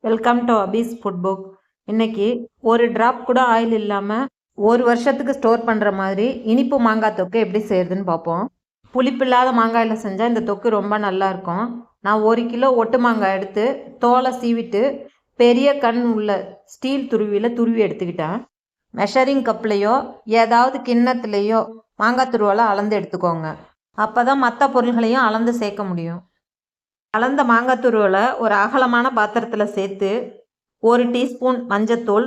Welcome to அபீஸ் food book. இன்னைக்கு ஒரு டிராப் கூட ஆயில் இல்லாமல் ஒரு வருஷத்துக்கு ஸ்டோர் பண்ணுற மாதிரி இனிப்பு மாங்காய் தொக்கு எப்படி செய்யறதுன்னு பார்ப்போம். புளிப்பு இல்லாத மாங்காயில் செஞ்சால் இந்த தொக்கு ரொம்ப நல்லாயிருக்கும். நான் 1 கிலோ ஒட்டு மாங்காய் எடுத்து தோலை சீவிட்டு பெரிய கண் உள்ள ஸ்டீல் துருவியில் துருவி எடுத்துக்கிட்டேன். மெஷரிங் கப்லேயோ ஏதாவது கிண்ணத்துலேயோ மாங்காய் துருவலை அளந்து எடுத்துக்கோங்க. அப்போ தான் மற்ற பொருள்களையும் அளந்து சேர்க்க முடியும். கலந்த மாங்காய் துருவலை ஒரு அகலமான பாத்திரத்தில் சேர்த்து 1 டீஸ்பூன் மஞ்சத்தூள்,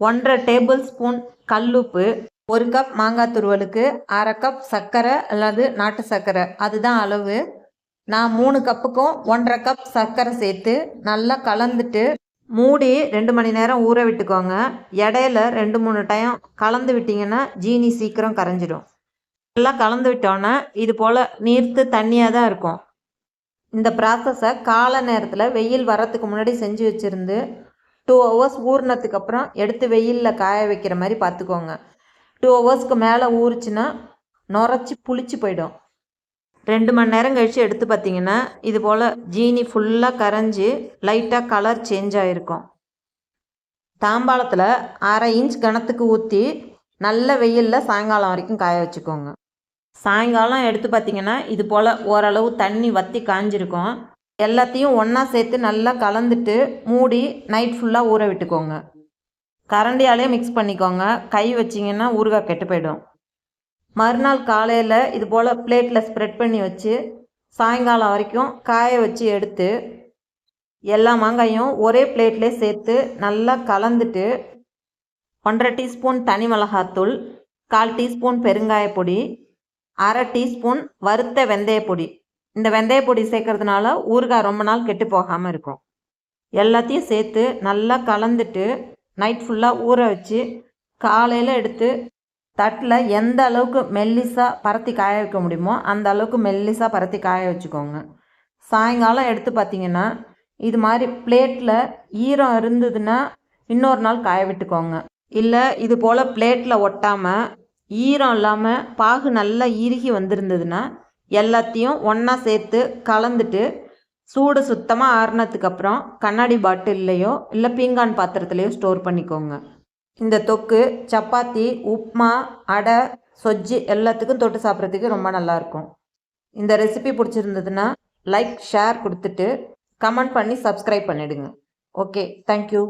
1½ டேபிள் ஸ்பூன் கல்லுப்பு, 1 கப் மாங்காய் துருவலுக்கு 1/2 கப் சர்க்கரை அல்லது நாட்டு சர்க்கரை, அதுதான் அளவு. நான் 3 கப்புக்கும் 1½ கப் சர்க்கரை சேர்த்து நல்லா கலந்துட்டு மூடி 2 மணி நேரம் ஊற விட்டுக்கோங்க. இடையில 2-3 டைம் கலந்து விட்டிங்கன்னா ஜீனி சீக்கிரம் கரைஞ்சிடும். நல்லா கலந்து விட்டோன்னே இது போல் நீர்த்து தண்ணியாக தான் இருக்கும். இந்த ப்ராசஸை காலை நேரத்தில் வெயில் வரத்துக்கு முன்னாடி செஞ்சு வச்சுருந்து 2 ஹவர்ஸ் ஊறினதுக்கு அப்புறம் எடுத்து வெயிலில் காய வைக்கிற மாதிரி பார்த்துக்கோங்க. 2 ஹவர்ஸ்க்கு மேலே ஊறிச்சுன்னா நுரைச்சி புளிச்சு போயிடும். 2 மணி நேரம் கழித்து எடுத்து பார்த்திங்கன்னா இது போல் ஜீனி ஃபுல்லாக கரைஞ்சி லைட்டாக கலர் சேஞ்ச் ஆகிருக்கும். தாம்பாளத்தில் 1/2 இன்ச் கனத்துக்கு ஊற்றி நல்ல வெயிலில் சாயங்காலம் வரைக்கும் காய வச்சுக்கோங்க. சாயங்காலம் எடுத்து பார்த்திங்கன்னா இது போல் ஓரளவு தண்ணி வற்றி காஞ்சிருக்கும். எல்லாத்தையும் ஒன்றா சேர்த்து நல்லா கலந்துட்டு மூடி நைட் ஃபுல்லாக ஊற விட்டுக்கோங்க. கரண்டியாலே மிக்ஸ் பண்ணிக்கோங்க. கை வச்சிங்கன்னா ஊறுகாய் கெட்டு போயிடும். மறுநாள் காலையில் இது போல் பிளேட்டில் ஸ்ப்ரெட் பண்ணி வச்சு சாயங்காலம் வரைக்கும் காய வச்சு எடுத்து எல்லா மாங்காயும் ஒரே பிளேட்லேயே சேர்த்து நல்லா கலந்துட்டு 1½ டீஸ்பூன் தனி மிளகாத்தூள், 1/4 டீஸ்பூன் பெருங்காயப்பொடி, 1/2 டீஸ்பூன் வறுத்த வெந்தயப்பொடி. இந்த வெந்தயப்பொடி சேர்க்கறதுனால ஊறுகாய் ரொம்ப நாள் கெட்டு போகாமல் இருக்கும். எல்லாத்தையும் சேர்த்து நல்லா கலந்துட்டு நைட் ஃபுல்லாக ஊற வச்சு காலையில் எடுத்து தட்டில் எந்த அளவுக்கு மெல்லிசாக பரத்தி காய வைக்க முடியுமோ அந்த அளவுக்கு மெல்லிசாக பரத்தி காய வச்சுக்கோங்க. சாயங்காலம் எடுத்து பார்த்திங்கன்னா இது மாதிரி பிளேட்டில் ஈரம் இருந்ததுன்னா இன்னொரு நாள் காய விட்டுக்கோங்க. இல்லை இது போல் பிளேட்டில் ஒட்டாமல் ஈரம் இல்லாமல் பாகு நல்லா இறுகி வந்திருந்ததுன்னா எல்லாத்தையும் ஒன்றா சேர்த்து கலந்துட்டு சூடு சுத்தமாக ஆறுனதுக்கப்புறம் கண்ணாடி பாட்டில்லையோ இல்லை பீங்கான் பாத்திரத்துலையோ ஸ்டோர் பண்ணிக்கோங்க. இந்த தொக்கு சப்பாத்தி, உப்மா, அடை, சொஜ்ஜி எல்லாத்துக்கும் தொட்டு சாப்பிட்றதுக்கு ரொம்ப நல்லாயிருக்கும். இந்த ரெசிபி பிடிச்சிருந்ததுன்னா லைக், ஷேர் கொடுத்துட்டு கமெண்ட் பண்ணி சப்ஸ்கிரைப் பண்ணிவிடுங்க. Okay, thank you.